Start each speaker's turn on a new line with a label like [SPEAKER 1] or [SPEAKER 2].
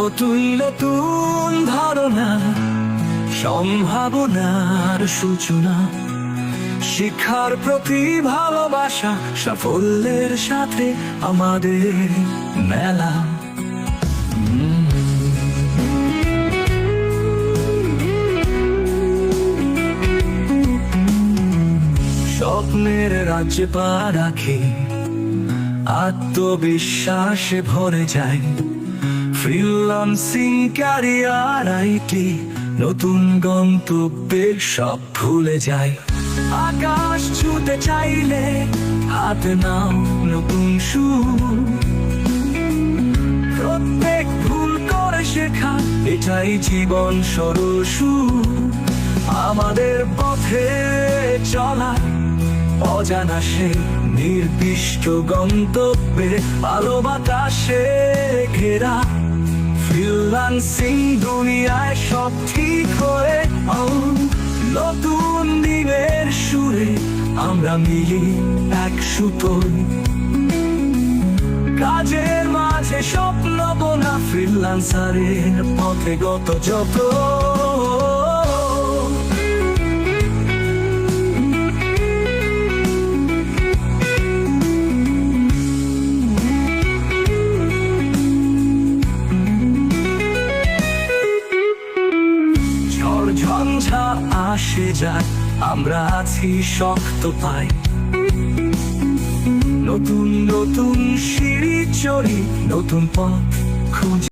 [SPEAKER 1] নতুন নতুন ধারণা, সম্ভাবনার সূচনা, শিক্ষার প্রতি ভালোবাসা, সাফল্যের সাথে আমাদের মেলা। স্বপ্নের রাজ্যে পা রাখি, আত্মবিশ্বাসে ভরে যায়। ফ্রিল্যান্সিং, ক্যারিয়ার, আইটি, নতুন গন্তব্যের সব ভুলে যায়। আকাশ ছুঁতে চাইলে হাতে নাও নতুন সুর। প্রত্যেক ভুল করে শেখা, এটাই জীবন সরল সুর। আমাদের পথে চলা, অজানা সে নির্দিষ্ট গন্তব্যে, আলো বাতাসে ঘেরা। ফ্রিল্যান্সিং দুনিয়ায় সব ঠিক হয়ে, নতুন দিনের সুরে আমরা মিলি এক সুতোয়। কাজের মাঝে স্বপ্ন বোনা, ফ্রিল্যান্সারের পথে গত যত। ঝঞ্ঝা আসে যায়, আমরা আছি শক্ত পাই। নতুন নতুন সিঁড়ি চড়ি, নতুন পথ খুঁজি।